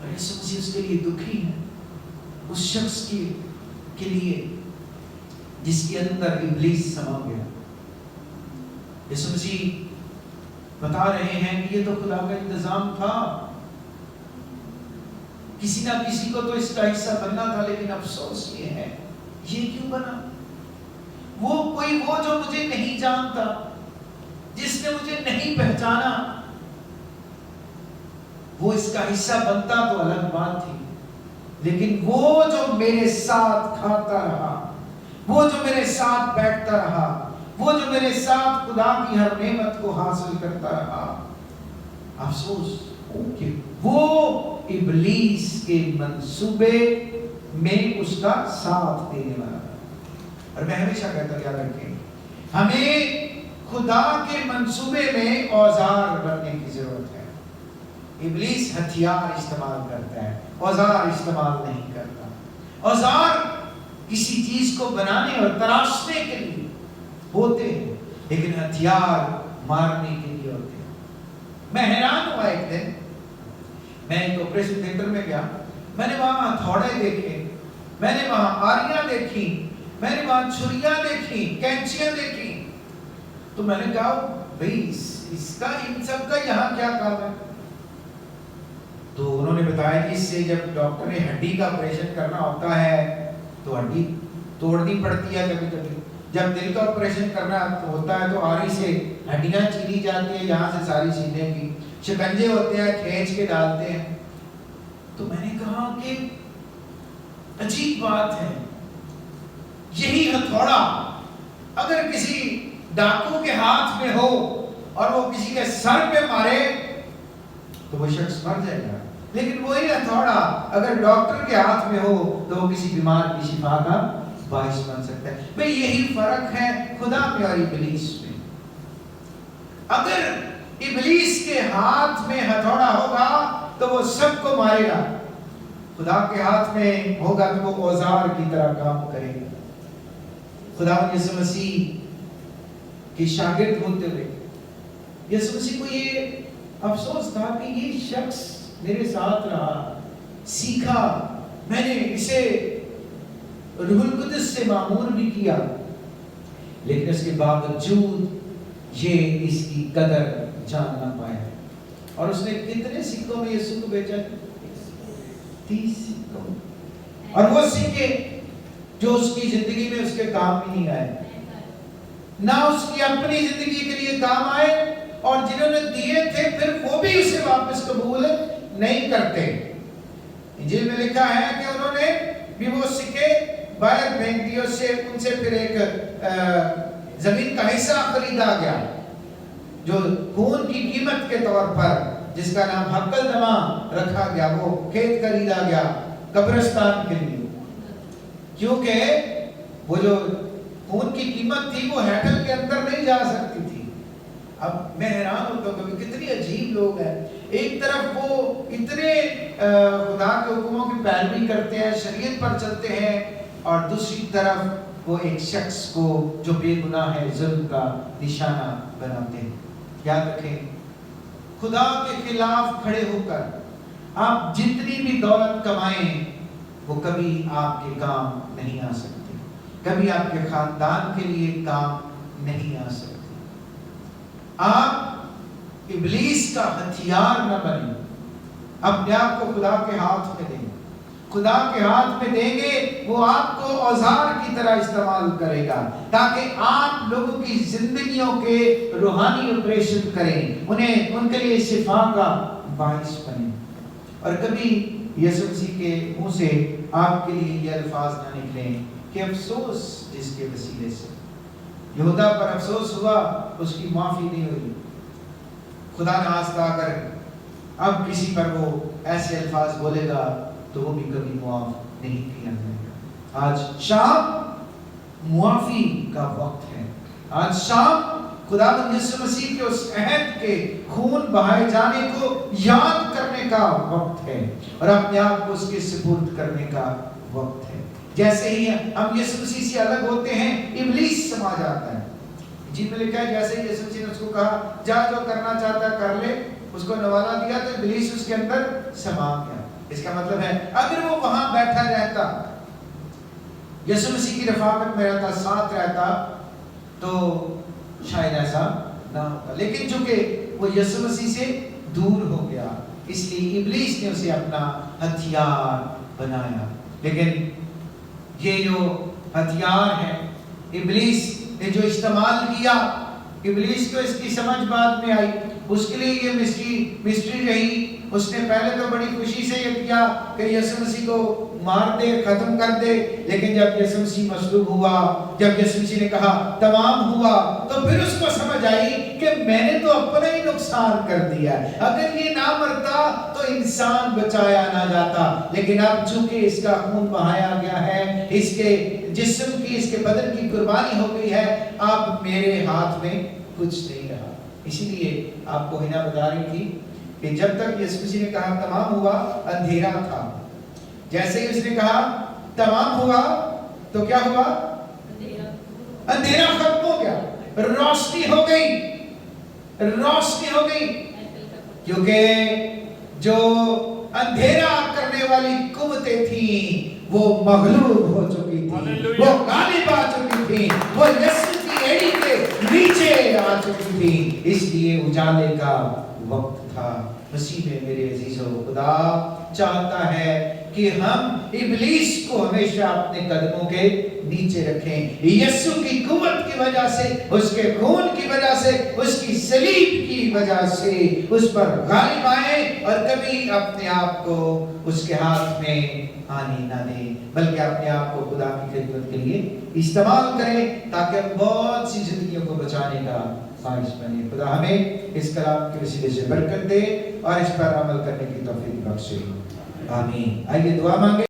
اور یسوع مسیح اس کے لیے دکھی ہے، اس شخص کے لیے جس کے اندر ابلیس سما گیا۔ یسوع مسیح بتا رہے ہیں کہ یہ تو خدا کا انتظام تھا، کسی نہ کسی کو تو اس کا حصہ بننا تھا، لیکن افسوس یہ ہے یہ کیوں بنا؟ وہ جو مجھے نہیں جانتا، جس نے مجھے نہیں پہچانا، وہ اس کا حصہ بنتا تو الگ بات تھی، لیکن وہ جو میرے ساتھ کھاتا رہا، وہ جو میرے ساتھ بیٹھتا رہا، وہ جو میرے ساتھ خدا کی ہر نعمت کو حاصل کرتا رہا، افسوس کہ وہ ابلیس کے منصوبے میں اس کا ساتھ دینے والا تھا۔ اور میں ہمیشہ کہتا یاد رکھیں، ہمیں خدا کے منصوبے میں اوزار بننے کی ضرورت ہے۔ ابلیس ہتھیار استعمال کرتا ہے، اوزار استعمال نہیں کرتا۔ اوزار کسی چیز کو بنانے اور تراشنے کے لیے ہوتے ہیں، لیکن ہتھیار مارنے کے لیے ہوتے ہیں۔ میں حیران ہوا، ایک دن میں ایک آپریشن تھیٹر میں گیا، میں نے وہاں ہتھوڑے دیکھے، میں نے وہاں آریاں دیکھی، میں نے وہاں چھریاں دیکھی، کینچیاں دیکھی، تو میں نے کہا بھئی اس کا ان سب کا یہاں کیا کام ہے؟ تو انہوں نے بتایا کہ اس سے جب ڈاکٹر نے ہڈی کا آپریشن کرنا ہوتا ہے تو ہڈی توڑنی پڑتی ہے، کبھی کبھی جب دل کا آپریشن کرنا ہوتا ہے تو آری سے ہڈیاں چیری جاتی ہیں، یہاں سے ساری سینے کی شکنجے ہوتے ہیں، کھینچ کے ڈالتے ہیں۔ تو میں نے کہا کہ عجیب بات ہے، یہی ہتھوڑا اگر کسی ڈاکو کے ہاتھ میں ہو اور وہ کسی کے سر پہ مارے تو وہ شخص مر جائے گا، لیکن وہی ہتھوڑا اگر ڈاکٹر کے ہاتھ میں ہو تو وہ کسی بیمار کی شفا کا باعث بن سکتا ہے۔ بھئی یہی فرق ہے خدا میں اور ابلیس میں۔ اگر ابلیس کے ہاتھ میں ہتھوڑا ہوگا تو وہ سب کو مارے گا، خدا کے ہاتھ میں ہوگا تو وہ اوزار کی طرح کام کرے گا۔ خدا یسوع مسیح کے شاگرد ہوتے ہوئے یسوع مسیح کو یہ افسوس تھا کہ یہ شخص میرے ساتھ رہا، سیکھا، میں نے اسے روح القدس سے معمور بھی کیا، لیکن اس کے باوجود یہ اس کی قدر جان نہ پایا، اور اس نے کتنے سکوں میں یسوع کو بیچا؟ 30 سکوں، اور وہ سکے جو اس کی زندگی میں اس کے کام ہی نہیں آئے، نہ اس کی اپنی زندگی کے لیے کام آئے، اور جنہوں نے دیے تھے پھر وہ بھی اسے واپس قبول نہیں کرتے۔ انجیل میں لکھا ہے کہ انہوں نے بھی وہ سکے باہر پھینک دیے، ان سے پھر ایک زمین کا حصہ خریدا گیا جو خون کی قیمت کے طور پر، جس کا نام حقل دماں رکھا گیا، وہ کھیت خریدا گیا قبرستان کے لیے، کیونکہ وہ جو خون کی قیمت تھی وہ ہیکل کے اندر نہیں جا سکتی تھی۔ اب میں حیران ہوتا ہوں کبھی کتنی عجیب لوگ ہیں، ایک طرف وہ اتنے خدا کے حکموں کی پیروی کرتے ہیں، شریعت پر چلتے ہیں، اور دوسری طرف وہ ایک شخص کو جو بے گناہ ہے ظلم کا نشانہ بناتے ہیں۔ یاد رکھیں، خدا کے خلاف کھڑے ہو کر آپ جتنی بھی دولت کمائیں وہ کبھی آپ کے کام نہیں آ سکتے، کبھی آپ کے خاندان کے لیے کام نہیں آ سکتے۔ آپ ابلیس کا ہتھیار نہ بنیں، اپنے آپ کو خدا کے ہاتھ میں دیں، خدا کے ہاتھ میں دیں گے وہ آپ کو اوزار کی طرح استعمال کرے گا، تاکہ آپ لوگوں کی زندگیوں کے روحانی آپریشن کریں، انہیں ان کے لیے شفا کا باعث بنیں۔ اور کبھی یسوع مسیح کے منہ سے آپ کے لیے یہ الفاظ نہ نکلیں کہ افسوس جس کے وسیلے سے یہودا پر افسوس ہوا، اس کی معافی نہیں ہوئی۔ خدا نہ خواستہ اگر اب کسی پر وہ ایسے الفاظ بولے گا تو وہ بھی کبھی معاف نہیں کیا جائے گا۔ آج شام معافی کا وقت ہے، آج شام خداوند یسوع مسیح کے اس عہد کے خون بہائے جانے کو یاد کرنے کا وقت ہے، اور اپنے آپ کو اس کے سپرد کرنے کا وقت ہے۔ جیسے ہی ہم یسوع مسیح سے الگ ہوتے ہیں ابلیس سما جاتا ہے۔ جن میں لکھا ہے جیسے ہی یسوع مسیح نے اس کو کہا جا جو کرنا چاہتا ہے کر لے، اس کو نوالا دیا تو ابلیس اس کے اندر سما گیا. اس کا مطلب ہے اگر وہ وہاں بیٹھا رہتا، یسوع مسیح کی رفاقت میں رہتا، ساتھ رہتا، تو شاید ایسا نہ ہوتا. لیکن چونکہ وہ یسوع مسیح سے دور ہو گیا، اس لیے ابلیس نے اسے اپنا ہتھیار بنایا. لیکن یہ جو ہتھیار ہے ابلیس نے جو استعمال کیا، ابلیس کو اس کی سمجھ بعد میں آئی، اس کے لیے یہ مسٹری رہی. اس نے پہلے تو بڑی خوشی سے یہ کیا کہ یسوع مسیح کو مار دے، ختم کر دے. لیکن جب یسوع مسیح مصلوب ہوا، جب یسوع مسیح نے کہا تمام ہوا، تو پھر اس کو سمجھ آئی کہ میں نے تو اپنا ہی نقصان کر دیا. اگر یہ نہ مرتا تو انسان بچایا نہ جاتا. لیکن اب چونکہ اس کا خون بہایا گیا ہے، اس کے جسم کی، اس کے بدن کی قربانی ہو گئی ہے، اب میرے ہاتھ میں کچھ نہیں رہا. اسی لیے آپ کو ہنا بتا رہی تھی کہ جب تک یسوع مسیح نے کہا تمام ہوا، اندھیرا تھا. جیسے ہی اس نے کہا تمام ہوا تو کیا ہوا؟ اندھیرا ختم ہو گیا، روشنی ہو گئی، روشنی ہو گئی. کیونکہ جو اندھیرا کرنے والی قوتیں تھیں وہ مغلوب ہو چکی تھی، وہ غالب آ چکی تھی، وہ یسوع کی ایڑی کے نیچے آ چکی تھی. اس لیے اجالے کا وقت تھا. مسیح میں میرے عزیزو، خدا چاہتا ہے کہ ہم ابلیس کو ہمیشہ اپنے قدموں کے نیچے رکھیں. یسوع کی قوت کی وجہ سے، اس کے خون کی وجہ سے، اس کی صلیب کی وجہ سے اس پر غالب آئیں، اور کبھی اپنے آپ کو اس کے ہاتھ میں آنے نہ دیں، بلکہ اپنے آپ کو خدا کی خدمت کے لیے استعمال کریں تاکہ ہم بہت سی زندگیوں کو بچانے کا باعث بنے. خدا ہمیں اس کلام کے وسیلے سے برکت دے اور اس پر عمل کرنے کی توفیق بخشے. آمین. آئیے دعا مانگیں.